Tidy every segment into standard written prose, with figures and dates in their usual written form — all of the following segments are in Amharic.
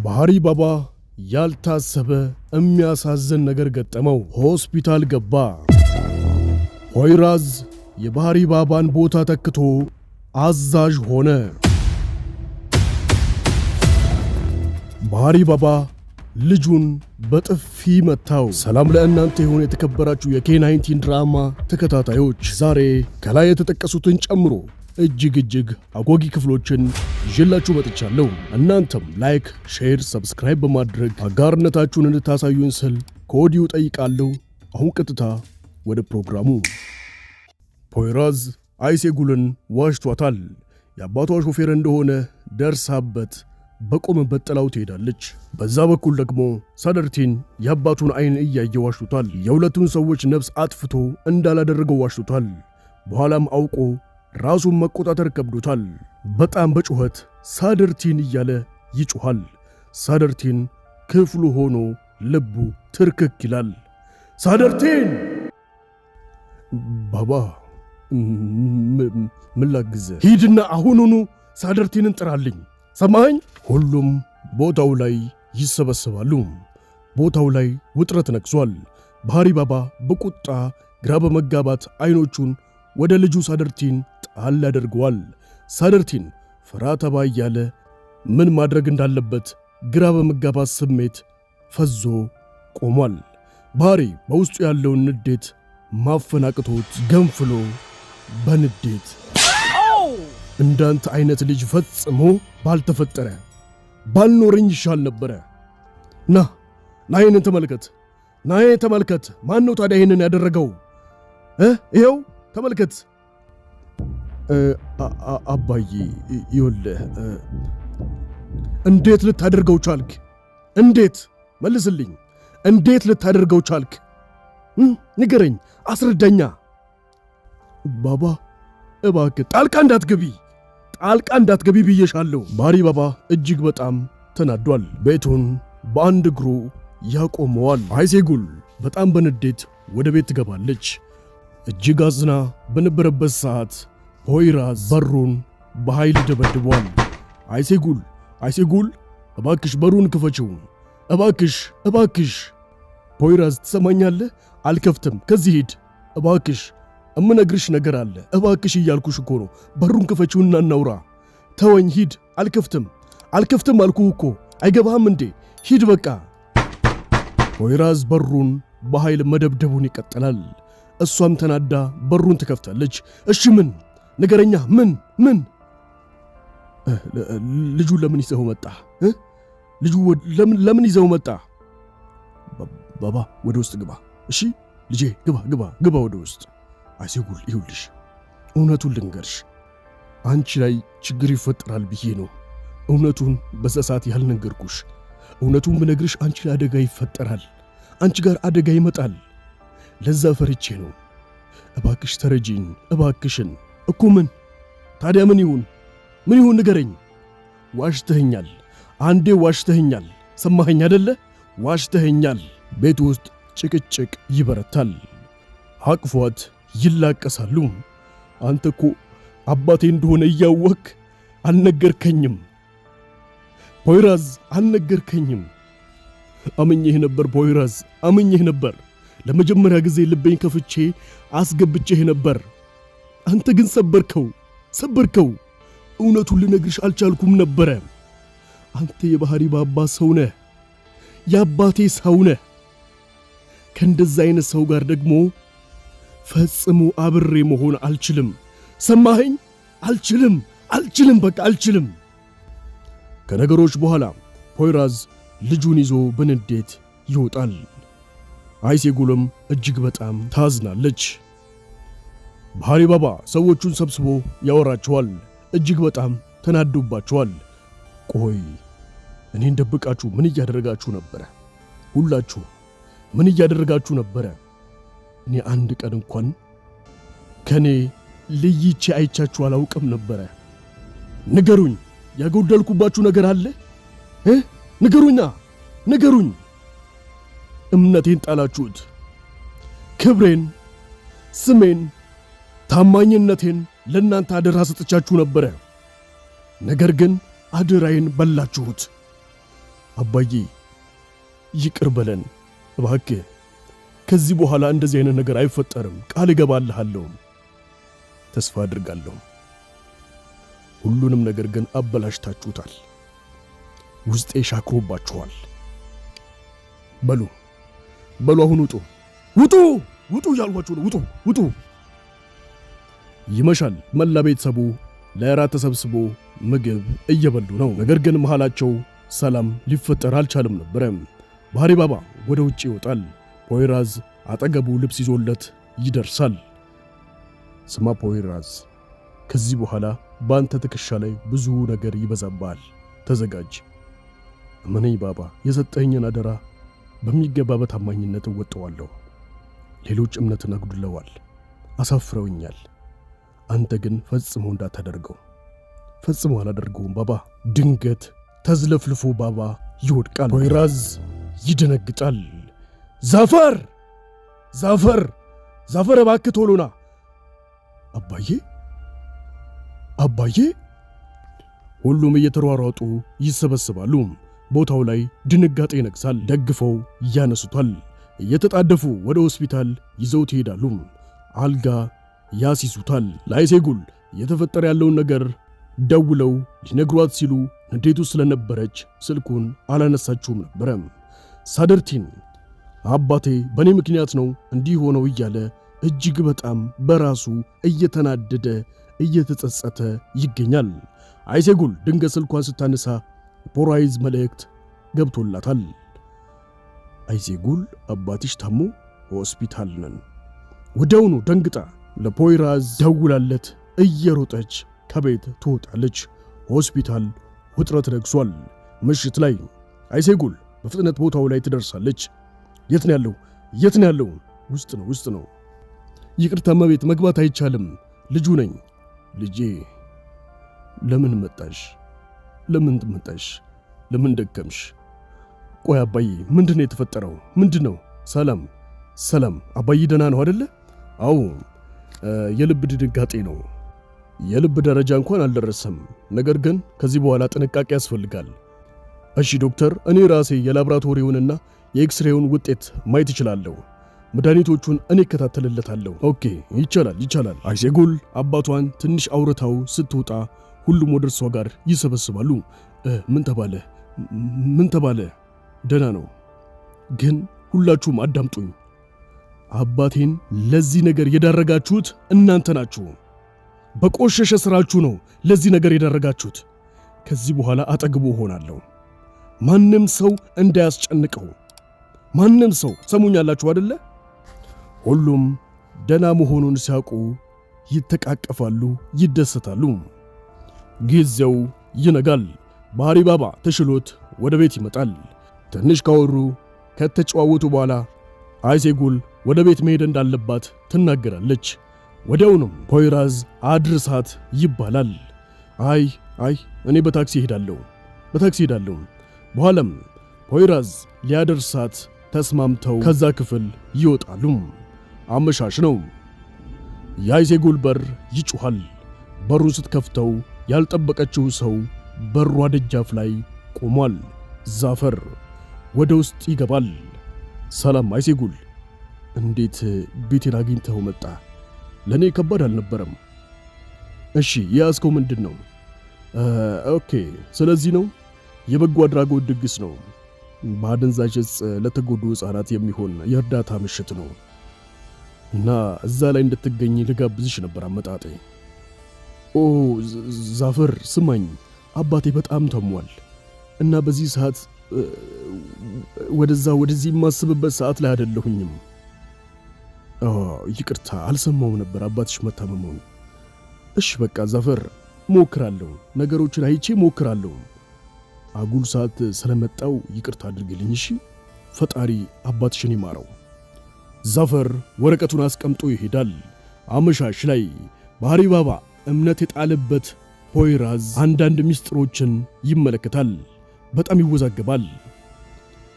ባህሪ ባባ ያልታሰበ የሚያሳዝን ነገር ገጠመው። ሆስፒታል ገባ። ፖይራዝ የባህሪ ባባን ቦታ ተክቶ አዛዥ ሆነ። ባህሪ ባባ ልጁን በጥፊ መታው። ሰላም ለእናንተ የሆነ የተከበራችሁ የኬ19 ድራማ ተከታታዮች፣ ዛሬ ከላይ የተጠቀሱትን ጨምሮ እጅግ አጓጊ ክፍሎችን ይዤላችሁ መጥቻለሁ። እናንተም ላይክ፣ ሼር፣ ሰብስክራይብ በማድረግ አጋርነታችሁን እንድታሳዩን ስል ከወዲሁ ጠይቃለሁ። አሁን ቀጥታ ወደ ፕሮግራሙ። ፖይራዝ አይሴጉልን ዋሽቷታል። የአባቷ ሾፌር እንደሆነ ደርሳበት በቆመበት ጥላው ትሄዳለች። በዛ በኩል ደግሞ ሳደርቲን የአባቱን አይን እያየ ዋሽቷል። የሁለቱን ሰዎች ነፍስ አጥፍቶ እንዳላደረገው ዋሽቷል። በኋላም አውቆ ራሱን መቆጣጠር ከብዶታል። በጣም በጩኸት ሳደርቲን እያለ ይጮሃል። ሳደርቲን ክፍሉ ሆኖ ልቡ ትርክክ ይላል። ሳደርቲን! ባባ ምን ላግዝህ? ሂድና አሁኑኑ ሳደርቲንን ጥራልኝ። ሰማኸኝ? ሁሉም ቦታው ላይ ይሰበሰባሉ። ቦታው ላይ ውጥረት ነግሷል። ባህሪ ባባ በቁጣ ግራ በመጋባት አይኖቹን ወደ ልጁ ሳደርቲን ጣል ያደርገዋል። ሳደርቲን ፈራ ተባ እያለ ምን ማድረግ እንዳለበት ግራ በመጋባት ስሜት ፈዞ ቆሟል። ባህሪ በውስጡ ያለውን ንዴት ማፈናቅቶት ገንፍሎ በንዴት እንዳንተ አይነት ልጅ ፈጽሞ ባልተፈጠረ ባልኖረኝ ይሻል ነበረ። ና ይህንን ተመልከት፣ ይህንን ተመልከት። ማን ነው ታዲያ ይህንን ያደረገው? ይኸው ተመልከት። አባዬ ይኸውልህ፣ እንዴት ልታደርገው ቻልክ? እንዴት? መልስልኝ። እንዴት ልታደርገው ቻልክ? ንገረኝ፣ አስረዳኛ። ባባ እባክህ ጣልቃ እንዳትገቢ ብዬሻለሁ። ባህሪ ባባ እጅግ በጣም ተናዷል። ቤቱን በአንድ እግሩ ያቆመዋል። አይሴጉል በጣም በንዴት ወደ ቤት ትገባለች። እጅግ አዝና በነበረበት ሰዓት ፖይራዝ በሩን በኃይል ደበድቧል። አይሴጉል እባክሽ በሩን ክፈችው፣ እባክሽ። ፖይራዝ ትሰማኛለህ? አልከፍትም፣ ከዚህ ሂድ እባክሽ። እምነግርሽ ነገር አለ፣ እባክሽ እያልኩሽ እኮ ነው። በሩን ክፈችውና እናውራ። ተወኝ፣ ሂድ። አልከፍትም አልኩህ እኮ። አይገባህም እንዴ? ሂድ በቃ። ፖይራዝ በሩን በኃይል መደብደቡን ይቀጥላል። እሷም ተናዳ በሩን ትከፍታለች። እሺ ምን? ንገረኛ። ምን? ልጁ ለምን ይዘው መጣ? ልጁ ለምን ይዘው መጣ? ባባ ወደ ውስጥ ግባ። እሺ ልጄ፣ ግባ ወደ ውስጥ። አይሴጉል ይሁልሽ፣ እውነቱን ልንገርሽ፣ አንቺ ላይ ችግር ይፈጠራል ብዬ ነው እውነቱን በዛ ሰዓት ያልነገርኩሽ። እውነቱን ብነግርሽ አንቺ ላይ አደጋ ይፈጠራል፣ አንቺ ጋር አደጋ ይመጣል። ለዛ ፈርቼ ነው። እባክሽ ተረጂኝ፣ እባክሽን። እኮ ምን ታዲያ? ምን ይሁን ንገረኝ። ዋሽተኸኛል፣ አንዴ ዋሽተኸኛል። ሰማኸኝ አደለ? ዋሽተኸኛል። ቤት ውስጥ ጭቅጭቅ ይበረታል። አቅፏት ይላቀሳሉ። አንተ እኮ አባቴ እንደሆነ እያወቅ አልነገርከኝም ፖይራዝ፣ አልነገርከኝም። አምኜህ ነበር ፖይራዝ፣ አምኜህ ነበር። ለመጀመሪያ ጊዜ ልቤን ከፍቼ አስገብቼህ ነበር። አንተ ግን ሰበርከው። እውነቱን ልነግርሽ አልቻልኩም ነበረ። አንተ የባህሪ ባባ ሰው ነህ፣ የአባቴ ሰው ነህ። ከእንደዛ አይነት ሰው ጋር ደግሞ ፈጽሞ አብሬ መሆን አልችልም። ሰማኸኝ? አልችልም፣ በቃ አልችልም። ከነገሮች በኋላ ፖይራዝ ልጁን ይዞ በንዴት ይወጣል። አይሴጉልም እጅግ በጣም ታዝናለች። ባህሪ ባባ ሰዎቹን ሰብስቦ ያወራቸዋል። እጅግ በጣም ተናዶባቸዋል። ቆይ እኔን ደብቃችሁ ምን እያደረጋችሁ ነበረ? ሁላችሁ ምን እያደረጋችሁ ነበረ? እኔ አንድ ቀን እንኳን ከኔ ልይቼ አይቻችሁ አላውቅም ነበረ። ንገሩኝ፣ ያጎደልኩባችሁ ነገር አለ? ንገሩኝ። እምነቴን ጣላችሁት፣ ክብሬን፣ ስሜን፣ ታማኝነቴን ለእናንተ አደራ ሰጥቻችሁ ነበረ። ነገር ግን አደራዬን በላችሁት። አባዬ ይቅር በለን እባክህ። ከዚህ በኋላ እንደዚህ አይነት ነገር አይፈጠርም፣ ቃል እገባልሃለሁ፣ ተስፋ አድርጋለሁ። ሁሉንም ነገር ግን አበላሽታችሁታል። ውስጤ ሻክሮባችኋል። በሉ አሁን ውጡ እያልኳችሁ ነው። ውጡ። ይመሻል። መላ ቤተሰቡ ለእራት ተሰብስቦ ምግብ እየበሉ ነው። ነገር ግን መሃላቸው ሰላም ሊፈጠር አልቻለም ነበረ። ባህሪ ባባ ወደ ውጭ ይወጣል። ፖይራዝ አጠገቡ ልብስ ይዞለት ይደርሳል። ስማ ፖይራዝ፣ ከዚህ በኋላ በአንተ ትከሻ ላይ ብዙ ነገር ይበዛብሃል። ተዘጋጅ። እመነኝ ባባ፣ የሰጠኸኝን አደራ በሚገባ በታማኝነት እወጣዋለሁ። ሌሎች እምነትን አጉድለዋል፣ አሳፍረውኛል። አንተ ግን ፈጽሞ እንዳታደርገው። ፈጽሞ አላደርገውም ባባ። ድንገት ተዝለፍልፎ ባባ ይወድቃል። ፖይራዝ ይደነግጣል። ዛፈር እባክህ ቶሎ ና። አባዬ። ሁሉም እየተሯሯጡ ይሰበስባሉ። ቦታው ላይ ድንጋጤ ይነግሳል። ደግፈው ያነሱታል። እየተጣደፉ ወደ ሆስፒታል ይዘውት ይሄዳሉ። አልጋ ያሲሱታል። ለአይሴጉል እየተፈጠረ ያለውን ነገር ደውለው ሊነግሯት ሲሉ ንዴቱ ስለነበረች ስልኩን አላነሳችውም ነበረ። ሳደርቲን አባቴ በእኔ ምክንያት ነው እንዲህ ሆነው እያለ እጅግ በጣም በራሱ እየተናደደ እየተጸጸተ ይገኛል። አይሴጉል ድንገት ስልኳን ስታነሳ ፖራይዝ መልእክት ገብቶላታል። አይሴጉል አባትሽ ታሞ ሆስፒታል ነን። ወዲያውኑ ደንግጣ ለፖይራዝ ደውላለት እየሮጠች ከቤት ትወጣለች። ሆስፒታል ውጥረት ነግሷል። ምሽት ላይ አይሴጉል በፍጥነት ቦታው ላይ ትደርሳለች። የት ነው ያለው? ውስጥ ነው። ይቅርታ እመቤት፣ መግባት አይቻልም። ልጁ ነኝ። ልጄ፣ ለምን መጣሽ? ለምን ደከምሽ? ቆይ አባዬ፣ ምንድነው የተፈጠረው? ምንድነው? ሰላም። አባዬ ደህና ነው አይደለ? አዎ፣ የልብ ድንጋጤ ነው። የልብ ደረጃ እንኳን አልደረሰም። ነገር ግን ከዚህ በኋላ ጥንቃቄ ያስፈልጋል። እሺ ዶክተር፣ እኔ ራሴ የላብራቶሪውንና የኤክስሬውን ውጤት ማየት እችላለሁ። መድኃኒቶቹን እኔ እከታተልለታለሁ። ኦኬ፣ ይቻላል። አይሴጉል አባቷን ትንሽ አውርታው ስትወጣ ሁሉም ወደ እርሷ ጋር ይሰበስባሉ። ምን ተባለ? ደህና ነው። ግን ሁላችሁም አዳምጡኝ። አባቴን ለዚህ ነገር የዳረጋችሁት እናንተ ናችሁ። በቆሸሸ ስራችሁ ነው ለዚህ ነገር የዳረጋችሁት። ከዚህ በኋላ አጠግቦ ሆናለሁ። ማንም ሰው እንዳያስጨንቀው። ማንም ሰው ሰሙኛላችሁ አይደለ? ሁሉም ደህና መሆኑን ሲያውቁ ይተቃቀፋሉ፣ ይደሰታሉ። ጊዜው ይነጋል። ባህሪ ባባ ተሽሎት ወደ ቤት ይመጣል። ትንሽ ካወሩ ከተጨዋወቱ በኋላ አይሴጉል ወደ ቤት መሄድ እንዳለባት ትናገራለች። ወዲያውኑም ፖይራዝ አድርሳት ይባላል። አይ እኔ በታክሲ ሄዳለሁ። በኋላም ፖይራዝ ሊያደርሳት ተስማምተው ከዛ ክፍል ይወጣሉ። አመሻሽ ነው። የአይሴጉል በር ይጮኻል። በሩን ስትከፍተው ያልጠበቀችው ሰው በሯ ደጃፍ ላይ ቆሟል። ዛፈር ወደ ውስጥ ይገባል። ሰላም አይሴጉል፣ እንዴት ቤቴን አግኝተው መጣ? ለኔ ከባድ አልነበረም። እሺ የያዝከው ምንድን ነው? ኦኬ፣ ስለዚህ ነው የበጎ አድራጎት ድግስ ነው። በአደንዛዥ ዕፅ ለተጎዱ ሕፃናት የሚሆን የእርዳታ ምሽት ነው እና እዛ ላይ እንድትገኝ ልጋብዝሽ ነበር አመጣጤ። ኦ ዛፈር ስማኝ፣ አባቴ በጣም ተሟል እና በዚህ ሰዓት ወደዚህ የማስብበት ሰዓት ላይ አይደለሁኝም። ይቅርታ፣ አልሰማውም ነበር አባትሽ መታመሙን። እሺ በቃ ዛፈር፣ ሞክራለሁ፣ ነገሮችን አይቼ ሞክራለሁ። አጉል ሰዓት ስለመጣው ይቅርታ አድርግልኝ እሺ። ፈጣሪ አባትሽን ይማረው። ዛፈር ወረቀቱን አስቀምጦ ይሄዳል። አመሻሽ ላይ ባህሪ ባባ እምነት የጣለበት ፖይራዝ አንዳንድ ሚስጥሮችን ይመለከታል። በጣም ይወዛገባል።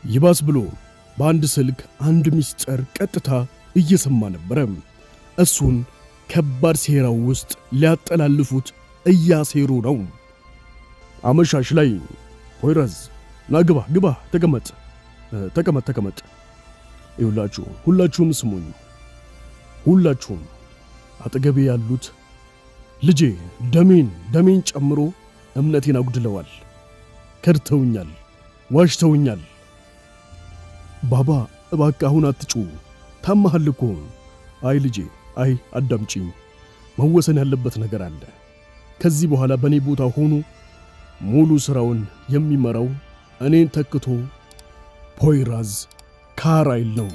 ይባስ ብሎ በአንድ ስልክ አንድ ሚስጥር ቀጥታ እየሰማ ነበረ። እሱን ከባድ ሴራው ውስጥ ሊያጠላልፉት እያሴሩ ነው። አመሻሽ ላይ ፖይራዝ ና ግባ ተቀመጥ። ይውላችሁ ሁላችሁም ስሙኝ። ሁላችሁም አጠገቤ ያሉት ልጄ ደሜን ጨምሮ እምነቴን አጉድለዋል። ከድተውኛል፣ ዋሽተውኛል። ባባ እባክህ አሁን አትጩ፣ ታማሃል እኮ። አይ ልጄ፣ አይ አዳምጪኝ። መወሰን ያለበት ነገር አለ። ከዚህ በኋላ በእኔ ቦታ ሆኖ ሙሉ ሥራውን የሚመራው እኔን ተክቶ ፖይራዝ ካራይል ነው።